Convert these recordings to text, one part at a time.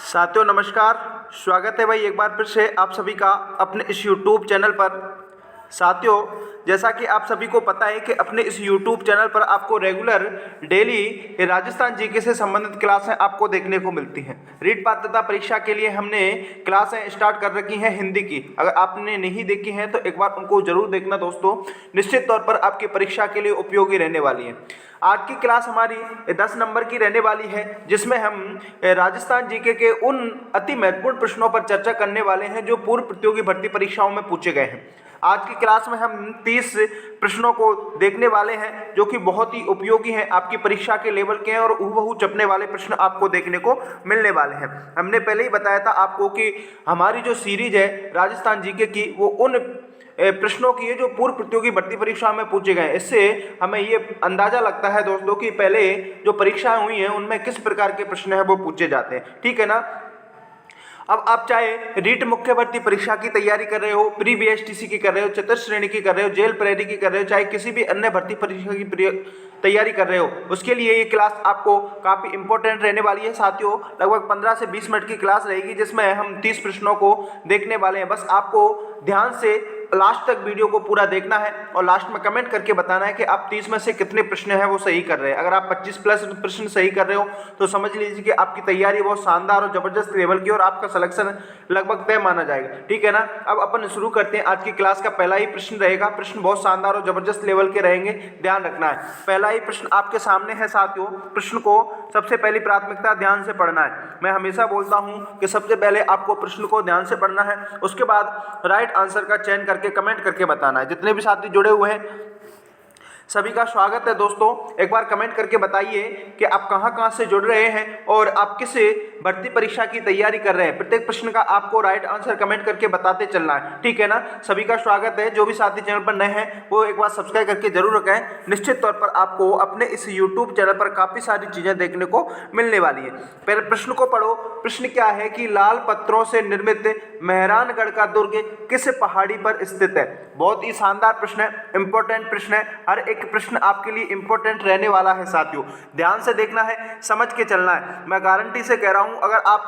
साथियों नमस्कार। स्वागत है भाई एक बार फिर से आप सभी का अपने इस YouTube चैनल पर। साथियों जैसा कि आप सभी को पता है कि अपने इस YouTube चैनल पर आपको रेगुलर डेली राजस्थान जीके से संबंधित क्लासें आपको देखने को मिलती हैं। रीट पात्रता परीक्षा के लिए हमने क्लासें स्टार्ट कर रखी हैं हिंदी की। अगर आपने नहीं देखी हैं तो एक बार उनको जरूर देखना दोस्तों, निश्चित तौर पर आपकी परीक्षा के लिए उपयोगी रहने वाली है। आज की क्लास हमारी 10 नंबर की रहने वाली है, जिसमें हम राजस्थान जीके के उन अति महत्वपूर्ण प्रश्नों पर चर्चा करने वाले हैं जो पूर्व प्रतियोगी भर्ती परीक्षाओं में पूछे गए हैं। आज की क्लास में हम 30 प्रश्नों को देखने वाले हैं जो कि बहुत ही उपयोगी हैं, आपकी परीक्षा के लेवल के हैं और हूबहू चपने वाले प्रश्न आपको देखने को मिलने वाले हैं। हमने पहले ही बताया था आपको कि हमारी जो सीरीज है राजस्थान जीके की वो उन प्रश्नों की है जो पूर्व प्रतियोगी भर्ती परीक्षा में पूछे गए। इससे हमें ये अंदाजा लगता है दोस्तों कि पहले जो परीक्षाएं हुई हैं उनमें किस प्रकार के प्रश्न हैं वो पूछे जाते हैं। ठीक है ना। अब आप चाहे रीट मुख्य भर्ती परीक्षा की तैयारी कर रहे हो, प्री बीएसटीसी की कर रहे हो, चतुर्थ श्रेणी की कर रहे हो, जेल प्रहरी की कर रहे हो, चाहे किसी भी अन्य भर्ती परीक्षा की तैयारी कर रहे हो, उसके लिए ये क्लास आपको काफ़ी इंपॉर्टेंट रहने वाली है। साथियों लगभग 15 से 20 मिनट की क्लास रहेगी जिसमें हम 30 प्रश्नों को देखने वाले हैं। बस आपको ध्यान से लास्ट तक वीडियो को पूरा देखना है और लास्ट में कमेंट करके बताना है कि आप 30 में से कितने प्रश्न हैं वो सही कर रहे हैं। अगर आप 25 प्लस प्रश्न सही कर रहे हो तो समझ लीजिए कि आपकी तैयारी बहुत शानदार और जबरदस्त लेवल की और आपका सिलेक्शन लगभग तय माना जाएगा। ठीक है ना। अब अपन शुरू करते हैं। आज की क्लास का पहला ही प्रश्न रहेगा। प्रश्न बहुत शानदार और जबरदस्त लेवल के रहेंगे, ध्यान रखना है। पहला ही प्रश्न आपके सामने है साथियों। प्रश्न को सबसे पहली प्राथमिकता ध्यान से पढ़ना है। मैं हमेशा बोलता हूं कि सबसे पहले आपको प्रश्न को ध्यान से पढ़ना है, उसके बाद राइट आंसर का चयन करके कमेंट करके बताना है। जितने भी साथी जुड़े हुए हैं सभी का स्वागत है दोस्तों। एक बार कमेंट करके बताइए कि आप कहां से जुड़ रहे हैं और आप किस भर्ती परीक्षा की तैयारी कर रहे हैं। प्रत्येक प्रश्न का आपको राइट आंसर कमेंट करके बताते चलना है। ठीक है ना। सभी का स्वागत है। जो भी साथी चैनल पर नए हैं वो एक बार सब्सक्राइब करके जरूर रखें। निश्चित तौर पर आपको अपने इस यूट्यूब चैनल पर काफ़ी सारी चीज़ें देखने को मिलने वाली है। पहले प्रश्न को पढ़ो। प्रश्न क्या है कि लाल पत्थरों से निर्मित मेहरानगढ़ का दुर्ग किस पहाड़ी पर स्थित है। बहुत ही शानदार प्रश्न है, इंपॉर्टेंट प्रश्न है। हर एक प्रश्न आपके लिए इंपॉर्टेंट रहने वाला है साथियों, ध्यान से देखना है, समझ के चलना है। मैं गारंटी से कह रहा हूं अगर आप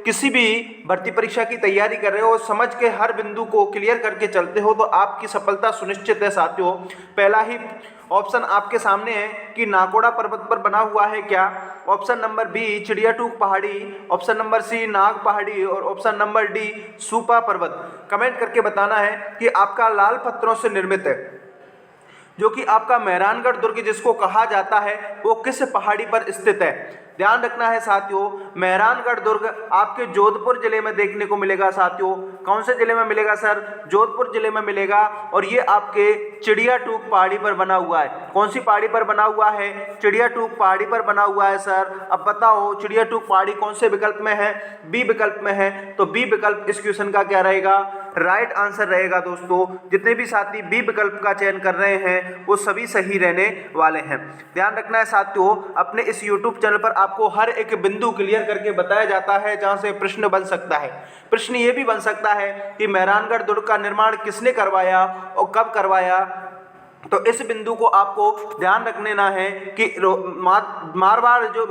किसी भी भर्ती परीक्षा की तैयारी कर रहे हो, समझ के हर बिंदु को क्लियर करके चलते हो तो आपकी सफलता सुनिश्चित है साथियों। पहला ही ऑप्शन आपके सामने है कि नाकोड़ा पर्वत पर बना हुआ है क्या। ऑप्शन नंबर बी चिड़ियाटूक पहाड़ी, ऑप्शन नंबर सी नाग पहाड़ी और ऑप्शन नंबर डी सूपा पर्वत। कमेंट करके बताना है कि आपका लाल पत्थरों से निर्मित है जो कि आपका मेहरानगढ़ दुर्ग जिसको कहा जाता है वो किस पहाड़ी पर स्थित है। ध्यान रखना है साथियों, मेहरानगढ़ दुर्ग आपके जोधपुर जिले में देखने को मिलेगा साथियों। कौन से जिले में मिलेगा सर? जोधपुर जिले में मिलेगा। और ये आपके चिड़ियाटूक पहाड़ी पर बना हुआ है। कौन सी पहाड़ी पर बना हुआ है? चिड़ियाटूक पहाड़ी पर बना हुआ है सर। अब बताओ चिड़ियाटूक पहाड़ी कौन से विकल्प में है? बी विकल्प में है। तो बी विकल्प इस क्वेश्चन का क्या रहेगा? राइट आंसर रहेगा दोस्तों। जितने भी साथी बी विकल्प का चयन कर रहे हैं वो सभी सही रहने वाले हैं। ध्यान रखना है साथियों, अपने इस YouTube चैनल पर आपको हर एक बिंदु क्लियर करके बताया जाता है जहां से प्रश्न बन सकता है। प्रश्न ये भी बन सकता है कि मेहरानगढ़ दुर्ग का निर्माण किसने करवाया और कब करवाया। तो इस बिंदु को आपको ध्यान रख लेना है कि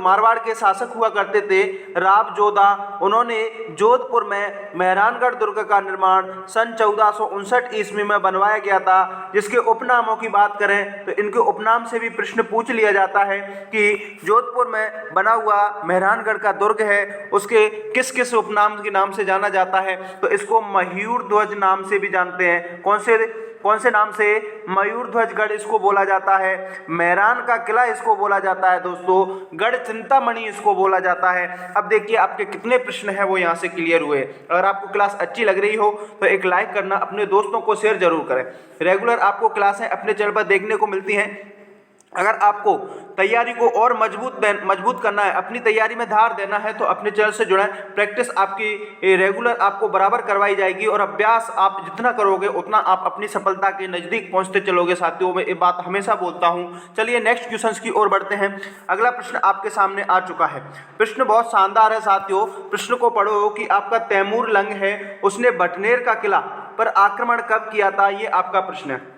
मारवाड़ के शासक हुआ करते थे राव जोधा, उन्होंने जोधपुर में मेहरानगढ़ दुर्ग का निर्माण सन 1459 ईस्वी में बनवाया गया था। जिसके उपनामों की बात करें तो इनके उपनाम से भी प्रश्न पूछ लिया जाता है कि जोधपुर में बना हुआ मेहरानगढ़ का दुर्ग है उसके किस किस उपनाम के नाम से जाना जाता है। तो इसको मयूर ध्वज नाम से भी जानते हैं। कौन से नाम से? मयूर ध्वज गढ़ इसको बोला जाता है। मेहरान का किला इसको बोला जाता है दोस्तों। गढ़ चिंतामणि इसको बोला जाता है। अब देखिए आपके कितने प्रश्न हैं वो यहाँ से क्लियर हुए। अगर आपको क्लास अच्छी लग रही हो तो एक लाइक करना, अपने दोस्तों को शेयर जरूर करें। रेगुलर आपको क्लासें अपने चैनल पर देखने को मिलती हैं। अगर आपको तैयारी को और मजबूत करना है, अपनी तैयारी में धार देना है तो अपने चैनल से जुड़ें। प्रैक्टिस आपकी रेगुलर आपको बराबर करवाई जाएगी और अभ्यास आप जितना करोगे उतना आप अपनी सफलता के नज़दीक पहुंचते चलोगे साथियों। मैं ये बात हमेशा बोलता हूं। चलिए नेक्स्ट क्वेश्चन की ओर बढ़ते हैं। अगला प्रश्न आपके सामने आ चुका है। प्रश्न बहुत शानदार है साथियों। प्रश्न को पढ़ो कि आपका तैमूर लंग है उसने बटनेर का किला पर आक्रमण कब किया था। ये आपका प्रश्न है।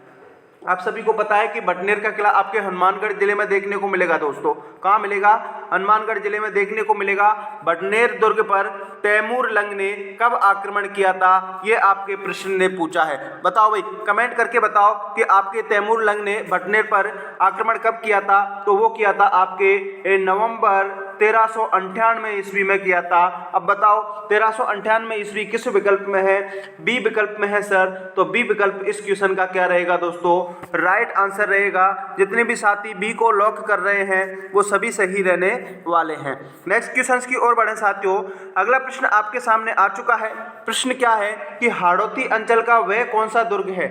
आप सभी को पता है कि भटनेर का किला आपके हनुमानगढ़ जिले में देखने को मिलेगा दोस्तों। कहाँ मिलेगा? हनुमानगढ़ जिले में देखने को मिलेगा। भटनेर दुर्ग पर तैमूर लंग ने कब आक्रमण किया था, ये आपके प्रश्न ने पूछा है। बताओ भाई, कमेंट करके बताओ कि आपके तैमूर लंग ने भटनेर पर आक्रमण कब किया था। तो वो किया था आपके नवंबर 1398 ईस्वी में किया था। अब बताओ 1398 ईस्वी किस विकल्प में है? बी विकल्प में है सर। तो बी विकल्प इस क्वेश्चन का क्या रहेगा दोस्तों? राइट आंसर रहेगा। जितने भी साथी बी को लॉक कर रहे हैं वो सभी सही रहने वाले हैं। नेक्स्ट क्वेश्चन की ओर बढ़े साथियों। अगला प्रश्न आपके सामने आ चुका है। प्रश्न क्या है कि हाड़ौती अंचल का वह कौन सा दुर्ग है?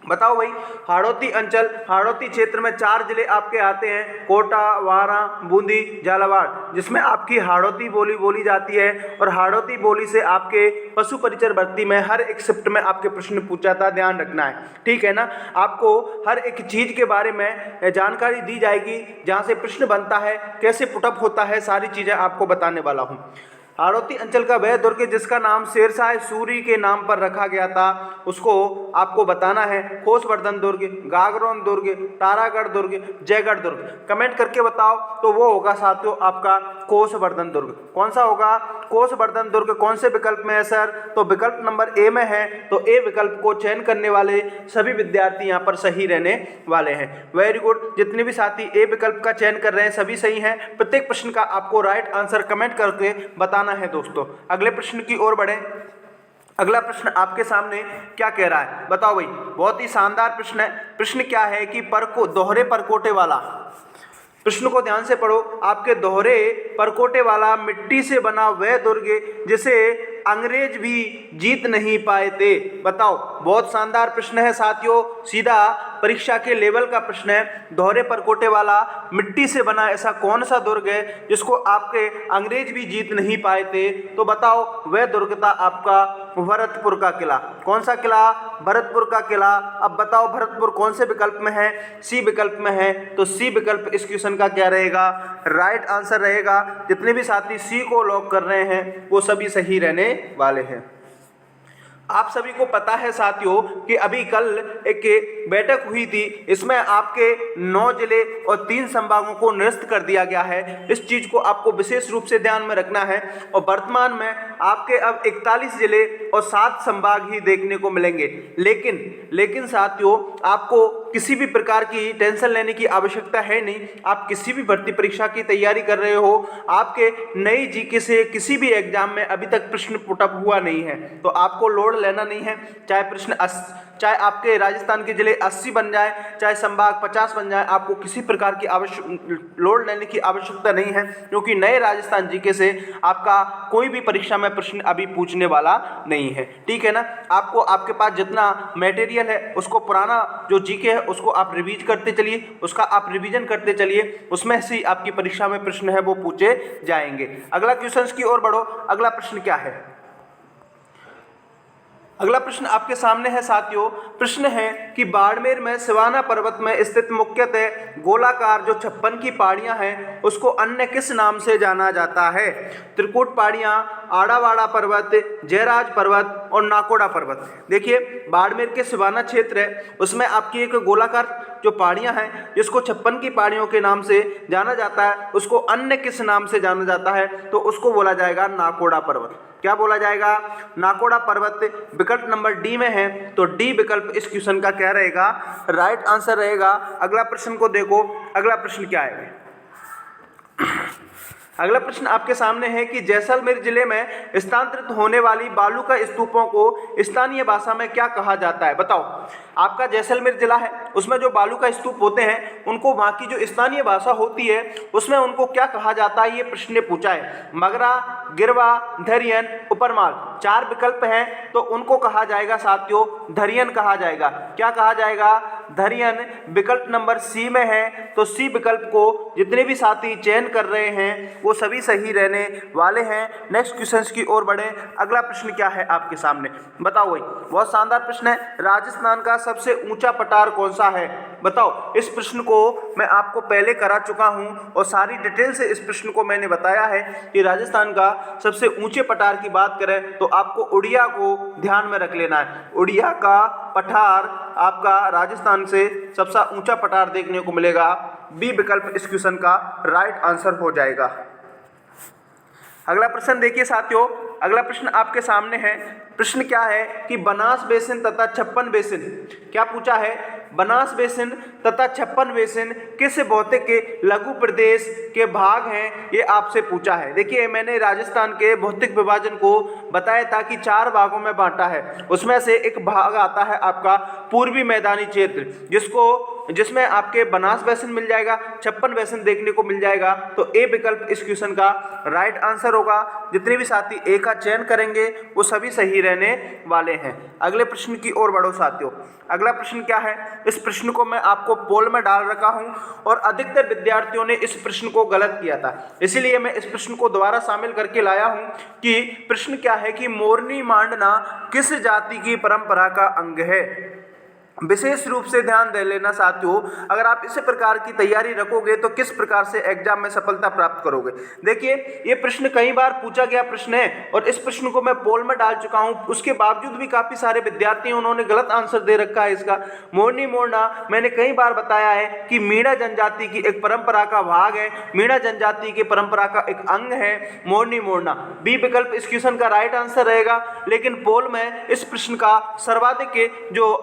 बताओ भाई, हाड़ौती अंचल, हाड़ौती क्षेत्र में 4 जिले आपके आते हैं, कोटा, वारा, बूंदी, झालावाड़, जिसमें आपकी हाड़ौती बोली बोली जाती है। और हाड़ौती बोली से आपके पशु परिचर भर्ती में हर एक शिफ्ट में आपके प्रश्न पूछा था, ध्यान रखना है, ठीक है ना। आपको हर एक चीज के बारे में जानकारी दी जाएगी, जहां से प्रश्न बनता है, कैसे पुटअप होता है, सारी चीजें आपको बताने वाला हूं। हाड़ौती अंचल का वह दुर्ग जिसका नाम शेरशाह सूरी के नाम पर रखा गया था, उसको आपको बताना है। कोसवर्धन दुर्ग, गागरोन दुर्ग, तारागढ़ दुर्ग, जयगढ़ दुर्ग। कमेंट करके बताओ। तो वो होगा साथियों आपका कोसवर्धन दुर्ग। कौन सा होगा? कोसवर्धन दुर्ग कौन से विकल्प में है सर? तो विकल्प नंबर ए में है। तो ए विकल्प को चयन करने वाले सभी विद्यार्थी यहाँ पर सही रहने वाले हैं। Very good. जितने भी साथी ए विकल्प का चयन कर रहे हैं सभी सही हैं। प्रत्येक प्रश्न का आपको राइट आंसर कमेंट करके बताना है दोस्तों। अगले प्रश्न की ओर बढ़े। अगला प्रश्न आपके सामने क्या कह रहा है? बताओ भाई, बहुत ही शानदार प्रश्न है। प्रश्न क्या है कि दोहरे परकोटे वाला, प्रश्न को ध्यान से पढ़ो। आपके दोहरे परकोटे वाला मिट्टी से बना वह दुर्ग जिसे अंग्रेज भी जीत नहीं पाए थे। बताओ, बहुत शानदार प्रश्न है साथियों, सीधा परीक्षा के लेवल का प्रश्न है। दोहरे परकोटे वाला मिट्टी से बना ऐसा कौन सा दुर्ग है जिसको आपके अंग्रेज भी जीत नहीं पाए थे? तो बताओ, वह दुर्ग था आपका भरतपुर का किला। कौन सा किला? भरतपुर का किला। अब बताओ भरतपुर कौन से विकल्प में है? सी विकल्प में है। तो सी विकल्प इस क्वेश्चन का क्या रहेगा? राइट आंसर रहेगा। जितने भी साथी सी को लॉक कर रहे हैं वो सभी सही रहने वाले हैं। आप सभी को पता है साथियों कि अभी कल एक बैठक हुई थी, इसमें आपके 9 जिले और 3 संभागों को निरस्त कर दिया गया है। इस चीज को आपको विशेष रूप से ध्यान में रखना है। और वर्तमान में आपके अब 41 जिले और 7 संभाग ही देखने को मिलेंगे। लेकिन साथियों, आपको किसी भी प्रकार की टेंशन लेने की आवश्यकता है नहीं। आप किसी भी भर्ती परीक्षा की तैयारी कर रहे हो, आपके नई जीके से किसी भी एग्जाम में अभी तक प्रश्न पुटअप हुआ नहीं है, तो आपको लोड लेना नहीं है। चाहे आपके राजस्थान के जिले 80 बन जाए, चाहे संभाग 50 बन जाए, आपको किसी प्रकार की लोड लेने की आवश्यकता नहीं है, क्योंकि नए राजस्थान जीके से आपका कोई भी परीक्षा में प्रश्न अभी पूछने वाला नहीं है, ठीक है ना। आपको आपके पास जितना मटेरियल है उसको, पुराना जो जीके है उसको आप रिवीज करते चलिए, उसका आप रिवीजन करते चलिए, उसमें से आपकी परीक्षा में प्रश्न है वो पूछे जाएंगे। अगला क्वेश्चन की ओर बढ़ो। अगला प्रश्न क्या है? अगला प्रश्न आपके सामने है साथियों। प्रश्न है कि बाड़मेर में सिवाना पर्वत में स्थित मुख्यतः गोलाकार जो 56 की पहाड़ियां हैं उसको अन्य किस नाम से जाना जाता है? त्रिकूट पहाड़ियां, आड़ावाड़ा पर्वत, जयराज पर्वत और नाकोड़ा पर्वत। देखिए, बाड़मेर के सिवाना क्षेत्र है, उसमें आपकी एक गोलाकार जो पहाड़ियां हैं जिसको 56 की पहाड़ियों के नाम से जाना जाता है, उसको अन्य किस नाम से जाना जाता है? तो उसको बोला जाएगा नाकोड़ा पर्वत। क्या बोला जाएगा? नाकोड़ा पर्वत। विकल्प नंबर डी में है। तो डी विकल्प इस क्वेश्चन का क्या रहेगा? राइट आंसर रहेगा। अगला प्रश्न को देखो। अगला प्रश्न क्या है? अगला प्रश्न आपके सामने है कि जैसलमेर जिले में स्थानांतरित होने वाली बालू का स्तूपों को स्थानीय भाषा में क्या कहा जाता है? बताओ, आपका जैसलमेर जिला है, उसमें जो बालू का स्तूप होते हैं उनको वहाँ की जो स्थानीय भाषा होती है उसमें उनको क्या कहा जाता है, ये प्रश्न ने पूछा है। मगरा, गिरवा, धरियन, उपरमाल, 4 विकल्प हैं, तो उनको कहा जाएगा साथियों धरियन कहा जाएगा। क्या कहा जाएगा? धरियन। विकल्प नंबर सी में है। तो सी विकल्प को जितने भी साथी चयन कर रहे हैं वो सभी सही रहने वाले हैं। नेक्स्ट क्वेश्चन की ओर बढ़े। अगला प्रश्न क्या है आपके सामने? बताओ भाई, बहुत शानदार प्रश्न है। राजस्थान का सबसे ऊंचा पठार कौन सा है? बताओ, इस प्रश्न को मैं आपको पहले करा चुका हूं और सारी डिटेल से इस प्रश्न को मैंने बताया है कि राजस्थान का सबसे ऊंचे पठार की बात करें तो आपको उड़िया को ध्यान में रख लेना है। उड़िया का पठार आपका राजस्थान से सबसे ऊंचा पठार देखने को मिलेगा। बी विकल्प इस क्वेश्चन का राइट आंसर हो जाएगा। अगला प्रश्न देखिए साथियों, अगला प्रश्न आपके सामने है। प्रश्न क्या है कि बनास बेसिन तथा छप्पन बेसिन, क्या पूछा है, बनास बेसिन तथा छप्पन बेसिन किस भौतिक के लघु प्रदेश के भाग हैं, ये आपसे पूछा है। देखिए मैंने राजस्थान के भौतिक विभाजन को बताया था कि 4 भागों में बांटा है। उसमें से एक भाग आता है आपका पूर्वी मैदानी क्षेत्र, जिसमें आपके बनास बेसिन मिल जाएगा, छप्पन बेसिन देखने को मिल जाएगा। तो ए विकल्प इस क्वेश्चन का राइट आंसर होगा। जितने भी साथी ए का चयन करेंगे वो सभी सही रहने वाले हैं। अगले प्रश्न की ओर बढ़ो साथियों। अगला प्रश्न क्या है, इस प्रश्न को मैं आपको पोल में डाल रखा हूं और अधिकतर विद्यार्थियों ने इस प्रश्न को गलत किया था, इसीलिए मैं इस प्रश्न को दोबारा शामिल करके लाया हूं कि प्रश्न क्या है कि मोरनी मांडना किस जाति की परंपरा का अंग है। विशेष रूप से ध्यान दे लेना साथियों, अगर आप इसी प्रकार की तैयारी रखोगे तो किस प्रकार से एग्जाम में सफलता प्राप्त करोगे। देखिए ये प्रश्न कई बार पूछा गया प्रश्न है और इस प्रश्न को मैं पोल में डाल चुका हूं, उसके बावजूद भी काफी सारे विद्यार्थी उन्होंने गलत आंसर दे रखा है इसका। मोरनी मोड़ना मैंने कई बार बताया है कि मीणा जनजाति की एक परंपरा का भाग है, मीणा जनजाति की परंपरा का एक अंग है मोरनी मोड़ना। बी विकल्प इस क्वेश्चन का राइट आंसर रहेगा। लेकिन पोल में इस प्रश्न का सर्वाधिक जो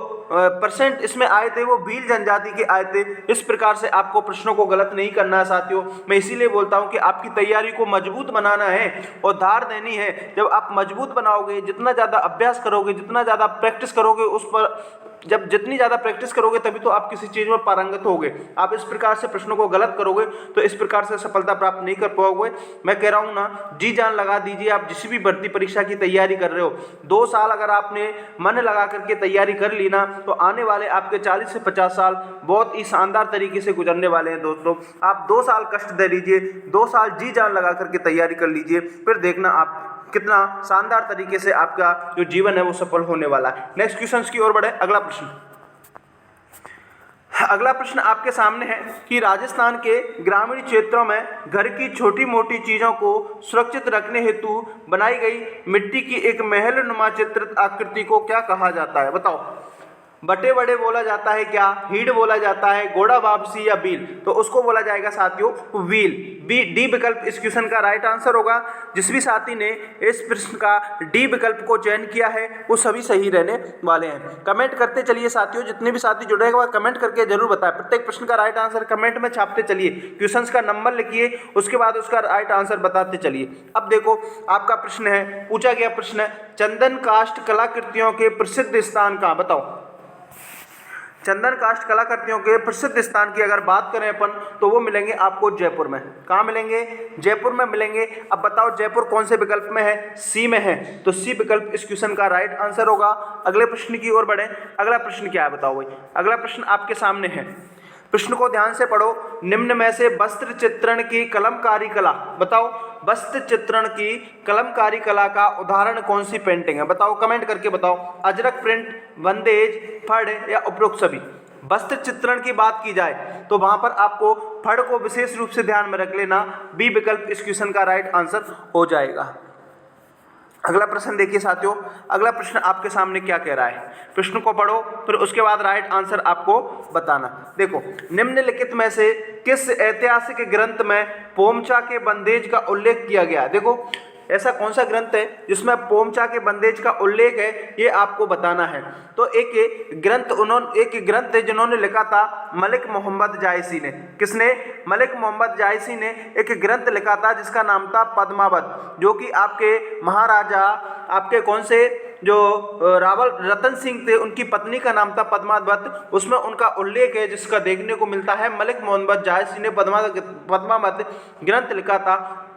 परसेंट इसमें आए थे वो भील जनजाति के आए थे। इस प्रकार से आपको प्रश्नों को गलत नहीं करना है साथियों। मैं इसीलिए बोलता हूं कि आपकी तैयारी को मजबूत बनाना है और धार देनी है। जब आप मजबूत बनाओगे, जितना ज़्यादा अभ्यास करोगे, जितना ज़्यादा प्रैक्टिस करोगे, उस पर जब जितनी ज़्यादा प्रैक्टिस करोगे तभी तो आप किसी चीज़ में पारंगत होगे। आप इस प्रकार से प्रश्नों को गलत करोगे तो इस प्रकार से सफलता प्राप्त नहीं कर पाओगे। मैं कह रहा हूँ ना, जी जान लगा दीजिए। आप जिस भी भर्ती परीक्षा की तैयारी कर रहे हो, 2 साल अगर आपने मन लगा करके तैयारी कर ली ना, तो आने वाले आपके 40 से 50 साल बहुत ही शानदार तरीके से गुजरने वाले हैं दोस्तों। आप 2 साल कष्ट दे लीजिए, 2 साल जी जान लगा करके तैयारी कर लीजिए, फिर देखना आप कितना शानदार तरीके से आपका जो जीवन है वो सफल होने वाला है। नेक्स्ट क्वेश्चन की ओर बढ़े। अगला प्रश्न आपके सामने है कि राजस्थान के ग्रामीण क्षेत्रों में घर की छोटी मोटी चीजों को सुरक्षित रखने हेतु बनाई गई मिट्टी की एक महल नुमा चित्रित आकृति को क्या कहा जाता है। बताओ, बटे बड़े बोला जाता है क्या, हीड बोला जाता है, घोड़ा वापसी या बील? तो उसको बोला जाएगा साथियों व्हील। डी विकल्प इस क्वेश्चन का राइट आंसर होगा। जिस भी साथी ने इस प्रश्न का डी विकल्प को चयन किया है वो सभी सही रहने वाले हैं। कमेंट करते चलिए साथियों, जितने भी साथी जुड़ेगा कमेंट करके जरूर बताएं। प्रत्येक प्रश्न का राइट आंसर कमेंट में छापते चलिए, क्वेश्चन का नंबर लिखिए, उसके बाद उसका राइट आंसर बताते चलिए। अब देखो आपका प्रश्न है, पूछा गया प्रश्न है, चंदन काष्ठ कलाकृतियों के प्रसिद्ध स्थान कहाँ? बताओ, चंदन काष्ठ कलाकृतियों के प्रसिद्ध स्थान की अगर बात करें अपन तो वो मिलेंगे आपको जयपुर में। कहाँ मिलेंगे? जयपुर में मिलेंगे। अब बताओ जयपुर कौन से विकल्प में है? सी में है, तो सी विकल्प इस क्वेश्चन का राइट आंसर होगा। अगले प्रश्न की ओर बढ़े। अगला प्रश्न क्या है बताओ भाई। अगला प्रश्न आपके सामने है, प्रश्न को ध्यान से पढ़ो। निम्न में से वस्त्र चित्रण की कलमकारी कला, बताओ वस्त्र चित्रण की कलमकारी कला का उदाहरण कौन सी पेंटिंग है? बताओ, कमेंट करके बताओ। अजरक प्रिंट, बंदेज, फड़ या उपरोक्त सभी? वस्त्र चित्रण की बात की जाए तो वहां पर आपको फड़ को विशेष रूप से ध्यान में रख लेना। बी विकल्प इस क्वेश्चन का राइट आंसर हो जाएगा। अगला प्रश्न देखिए साथियों, अगला प्रश्न आपके सामने क्या कह रहा है। प्रश्न को पढ़ो, फिर उसके बाद राइट आंसर आपको बताना। देखो, निम्नलिखित में से किस ऐतिहासिक ग्रंथ में पोमचा के बंदेज का उल्लेख किया गया? देखो ऐसा कौन सा ग्रंथ है जिसमें पोमचा के बंदेज का उल्लेख है, ये आपको बताना है। तो एक ग्रंथ है जिन्होंने लिखा था मलिक मोहम्मद जायसी ने। किसने? मलिक मोहम्मद जायसी ने एक ग्रंथ लिखा था जिसका नाम था पद्मावत, जो कि आपके महाराजा आपके कौन से जो रावल रतन सिंह थे उनकी पत्नी का नाम था पद्मावत। उसमें उनका उल्लेख है जिसका देखने को मिलता है। मलिक मोहम्मद जायसी ने पद्मावत ग्रंथ लिखा था,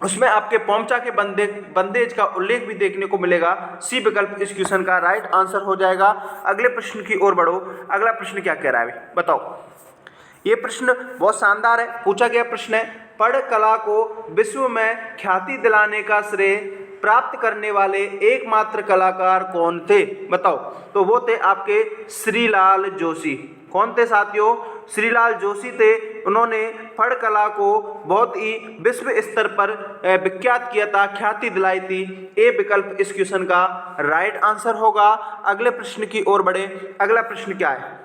उसमें आपके पोमचा के बंदेज का उल्लेख भी देखने को मिलेगा। सी विकल्प इस क्वेश्चन का राइट आंसर हो जाएगा। अगले प्रश्न की ओर बढ़ो। अगला प्रश्न क्या कह रहा है बताओ। ये प्रश्न बहुत शानदार है, पूछा गया प्रश्न है, पढ़ कला को विश्व में ख्याति दिलाने का श्रेय प्राप्त करने वाले एकमात्र कलाकार कौन थे? बताओ, तो वो थे आपके श्रीलाल जोशी। कौन थे साथियों? श्रीलाल जोशी थे। उन्होंने फड़ कला को बहुत ही विश्व स्तर पर विख्यात किया था, ख्याति दिलाई थी। ए विकल्प इस क्वेश्चन का राइट आंसर होगा। अगले प्रश्न की ओर बढ़े। अगला प्रश्न क्या है?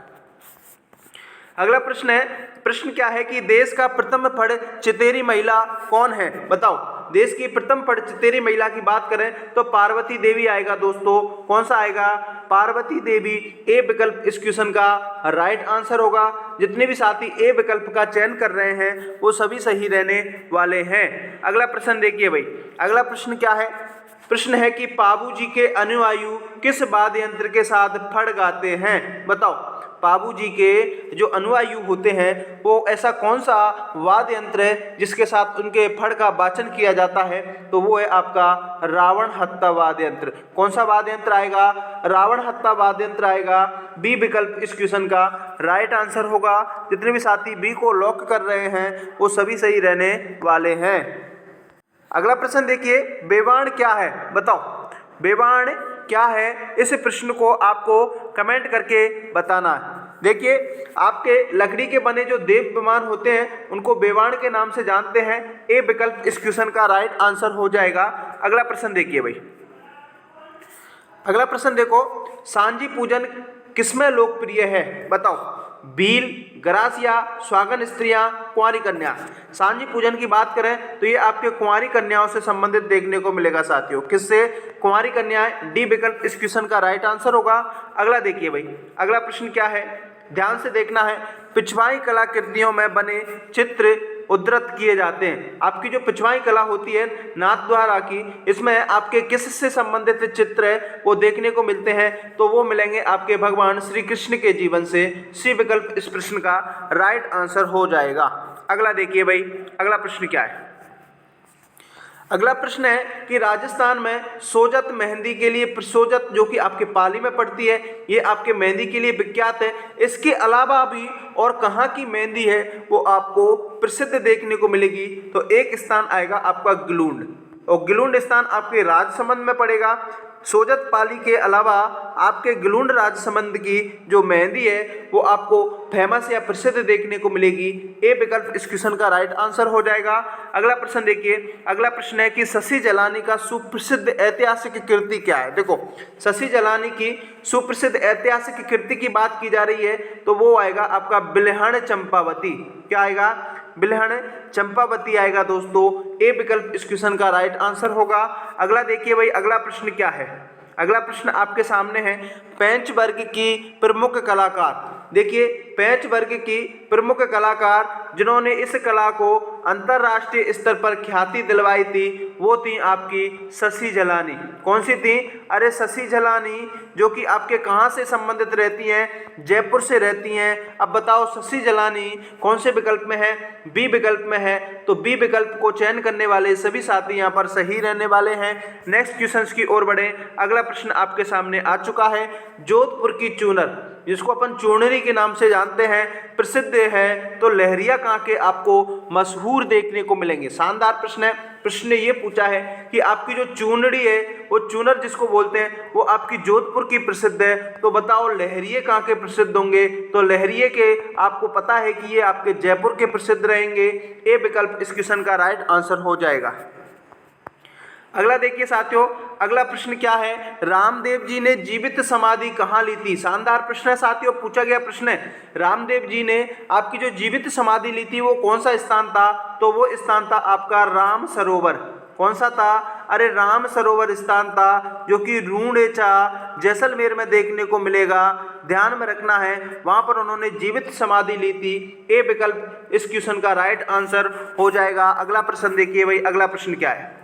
अगला प्रश्न क्या है कि देश का प्रथम फड़ चितेरी महिला कौन है? बताओ। देश की प्रथम फड़ चितेरी महिला की बात करें तो पार्वती देवी आएगा दोस्तों। कौन सा आएगा? पार्वती देवी। ए विकल्प इस क्वेश्चन का राइट आंसर होगा। जितने भी साथी ए विकल्प का चयन कर रहे हैं वो सभी सही रहने वाले हैं। अगला प्रश्न देखिए भाई। अगला प्रश्न क्या है? प्रश्न है कि पाबू जी के अनुयायी किस वाद्य यंत्र के साथ फड़ गाते हैं? बताओ। पाबू जी के जो अनुयायी होते हैं वो ऐसा कौन सा वाद्य यंत्र है जिसके साथ उनके फड़ का वाचन किया जाता है? तो वो है आपका रावण हत्ता वाद्य यंत्र। कौन सा वाद्य यंत्र आएगा? रावण हत्ता वाद्य यंत्र आएगा। बी विकल्प इस क्वेश्चन का राइट आंसर होगा। जितने भी साथी बी को लॉक कर रहे हैं वो सभी सही रहने वाले हैं। अगला प्रश्न देखिए, बेवाण क्या है? बताओ। बेवाण क्या है? इस प्रश्न को आपको कमेंट करके बताना है। देखिए, आपके लकड़ी के बने जो देव विमान होते हैं उनको बेवाण के नाम से जानते हैं। ए विकल्प इस क्वेश्चन का राइट आंसर हो जाएगा। अगला प्रश्न देखिए भाई। अगला प्रश्न देखो, सांझी पूजन किसमें लोकप्रिय है? बताओ। भील, गरासिया, स्वागन स्त्रियां, कुंवारी कन्या। सांझी पूजन की बात करें तो ये आपके कुंवारी कन्याओं से संबंधित देखने को मिलेगा साथियों। किससे? कुंवारी कन्याएं। डी विकल्प इस क्वेश्चन का राइट आंसर होगा। अगला देखिए भाई। अगला प्रश्न क्या है? ध्यान से देखना है। पिछवाई कलाकृतियों में बने चित्र उद्धृत किए जाते हैं। आपकी जो पिछवाई कला होती है नाथद्वारा की, इसमें आपके किससे संबंधित चित्र है वो देखने को मिलते हैं? तो वो मिलेंगे आपके भगवान श्री कृष्ण के जीवन से। सी विकल्प इस प्रश्न का राइट आंसर हो जाएगा। अगला देखिए भाई। अगला प्रश्न क्या है? अगला प्रश्न है कि राजस्थान में सोजत मेहंदी के लिए, सोजत जो कि आपके पाली में पड़ती है, ये आपके मेहंदी के लिए विख्यात है। इसके अलावा भी और कहाँ की मेहंदी है वो आपको प्रसिद्ध देखने को मिलेगी? तो एक स्थान आएगा आपका गिलूंड, और गिलूंड स्थान आपके राजसमंद में पड़ेगा। सोजत पाली के अलावा आपके गिलूंड राजसमंद की जो मेहंदी है वो आपको फेमस या प्रसिद्ध देखने को मिलेगी। ए विकल्प इस क्वेश्चन का राइट आंसर हो जाएगा। अगला प्रश्न देखिए। अगला प्रश्न है कि शशि जलानी का सुप्रसिद्ध ऐतिहासिक कृति क्या है? देखो, शशि जलानी की सुप्रसिद्ध ऐतिहासिक कृति की बात की जा रही है तो वो आएगा आपका बिल्हण चंपावती। क्या आएगा? बिल्हण चंपावती आएगा दोस्तों। ए विकल्प इस क्वेश्चन का राइट आंसर होगा। अगला देखिए भाई। अगला प्रश्न क्या है? अगला प्रश्न आपके सामने है, पेंच वर्ग की प्रमुख कलाकार। देखिए, पेंच वर्ग की प्रमुख कलाकार जिन्होंने इस कला को अंतर्राष्ट्रीय स्तर पर ख्याति दिलवाई थी वो थी आपकी शशि जलानी। कौन सी थी? अरे शशि जलानी, जो कि आपके कहाँ से संबंधित रहती हैं? जयपुर से रहती हैं। अब बताओ शशि जलानी कौन से विकल्प में है? बी विकल्प में है। तो बी विकल्प को चयन करने वाले सभी साथी यहाँ पर सही रहने वाले हैं। नेक्स्ट क्वेश्चन की ओर बढ़े। अगला प्रश्न आपके सामने आ चुका है। जोधपुर की चूनर, जिसको अपन चूनरी के नाम से जानते हैं, प्रसिद्ध है, तो लहरिया कहाँ के आपको मशहूर देखने को मिलेंगे? शानदार प्रश्न है। प्रश्न ने ये पूछा है कि आपकी जो चूनरी है वो चूनर जिसको बोलते हैं वो आपकी जोधपुर की प्रसिद्ध है, तो बताओ लहरिये कहाँ के प्रसिद्ध होंगे? तो लहरिये के आपको पता है कि ये आपके जयपुर के प्रसिद्ध रहेंगे। ए विकल्प इस क्वेश्चन का राइट आंसर हो जाएगा। अगला देखिए साथियों। अगला प्रश्न क्या है? रामदेव जी ने जीवित समाधि कहाँ ली थी? शानदार प्रश्न है साथियों, पूछा गया प्रश्न है। रामदेव जी ने आपकी जो जीवित समाधि ली थी वो कौन सा स्थान था? तो वो स्थान था आपका राम सरोवर। कौन सा था? अरे राम सरोवर स्थान था, जो कि रूणेचा जैसलमेर में देखने को मिलेगा। ध्यान में रखना है, वहां पर उन्होंने जीवित समाधि ली थी। ए विकल्प इस क्वेश्चन का राइट आंसर हो जाएगा। अगला प्रश्न देखिए भाई। अगला प्रश्न क्या है?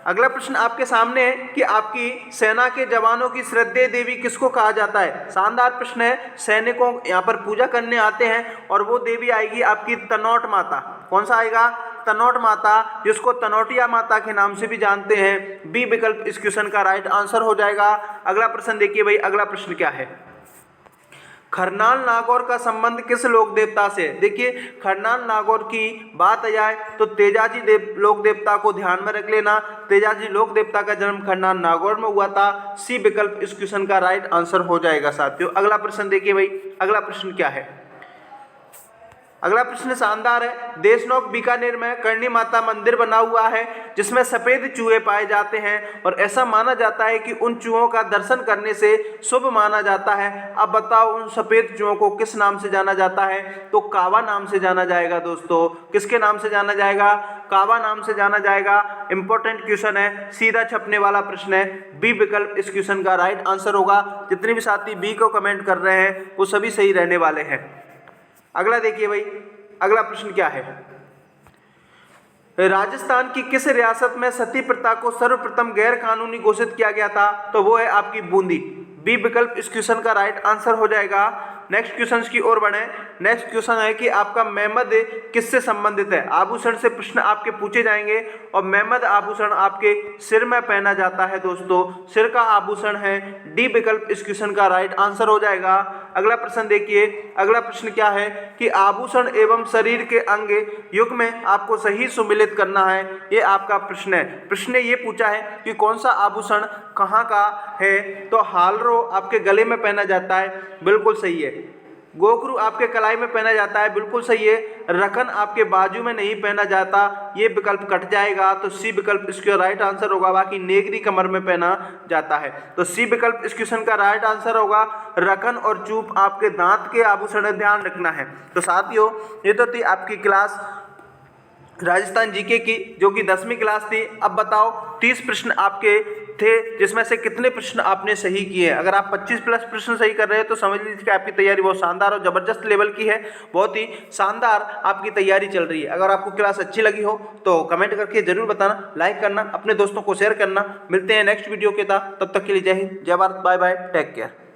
अगला प्रश्न आपके सामने है कि आपकी सेना के जवानों की श्रद्धेय देवी किसको कहा जाता है? शानदार प्रश्न है। सैनिकों यहाँ पर पूजा करने आते हैं और वो देवी आएगी आपकी तनौट माता। कौन सा आएगा? तनौट माता, जिसको तनौटिया माता के नाम से भी जानते हैं। बी विकल्प इस क्वेश्चन का राइट आंसर हो जाएगा। अगला प्रश्न देखिए भाई। अगला प्रश्न क्या है? खरनाल नागौर का संबंध किस लोक देवता से? देखिए, खरनाल नागौर की बात आ जाए तो तेजाजी लोक देवता को ध्यान में रख लेना। तेजाजी लोक देवता का जन्म खरनाल नागौर में हुआ था। सी विकल्प इस क्वेश्चन का राइट आंसर हो जाएगा साथियों। अगला प्रश्न देखिए भाई, अगला प्रश्न क्या है? अगला प्रश्न शानदार है। देशनोक बीकानेर में करणी माता मंदिर बना हुआ है जिसमें सफेद चूहे पाए जाते हैं और ऐसा माना जाता है कि उन चूहों का दर्शन करने से शुभ माना जाता है। अब बताओ उन सफेद चूहों को किस नाम से जाना जाता है? तो कावा नाम से जाना जाएगा दोस्तों। किसके नाम से जाना जाएगा? कावा नाम से जाना जाएगा। इंपॉर्टेंट क्वेश्चन है, सीधा छपने वाला प्रश्न है। बी विकल्प इस क्वेश्चन का राइट आंसर होगा। जितने भी साथी बी को कमेंट कर रहे हैं वो सभी सही रहने वाले हैं। अगला देखिए भाई, अगला प्रश्न क्या है? राजस्थान की किस रियासत में सती प्रथा को सर्वप्रथम गैर कानूनी घोषित किया गया था? तो वो है आपकी बूंदी। बी विकल्प इस क्वेश्चन का राइट आंसर हो जाएगा। नेक्स्ट क्वेश्चन की ओर बढ़े। नेक्स्ट क्वेश्चन है कि आपका मेहमद किससे संबंधित है? आभूषण से प्रश्न आपके पूछे जाएंगे और मेहमद आभूषण आपके सिर में पहना जाता है दोस्तों। सिर का आभूषण है। डी विकल्प इस क्वेश्चन का राइट आंसर हो जाएगा। अगला प्रश्न देखिए, अगला प्रश्न क्या है कि आभूषण एवं शरीर के अंग युग में आपको सही सुमिलित करना है। ये आपका प्रश्न है। प्रश्न ने ये पूछा है कि कौन सा आभूषण कहाँ का है? तो हालरो आपके गले में पहना जाता है, बिल्कुल सही है। गोखरू आपके कलाई में पहना जाता है, बिल्कुल सही है। रखन आपके बाजू में नहीं पहना जाता, ये विकल्प कट जाएगा। तो सी विकल्प इसका राइट आंसर होगा। बाकी नेगरी कमर में पहना जाता है, तो सी विकल्प इस क्वेश्चन का राइट आंसर होगा। रखन और चूप आपके दांत के आभूषण है, ध्यान रखना है। तो साथियों, ये तो थी आपकी क्लास राजस्थान जीके की, जो कि 10वीं क्लास थी। अब बताओ 30 प्रश्न आपके थे, जिसमें से कितने प्रश्न आपने सही किए? अगर आप 25 प्लस प्रश्न सही कर रहे हैं तो समझ लीजिए कि आपकी तैयारी बहुत शानदार और ज़बरदस्त लेवल की है। बहुत ही शानदार आपकी तैयारी चल रही है। अगर आपको क्लास अच्छी लगी हो तो कमेंट करके जरूर बताना, लाइक करना, अपने दोस्तों को शेयर करना। मिलते हैं नेक्स्ट वीडियो के साथ, तब तक के लिए जय हिंद, जय Bharat, bye bye, take care.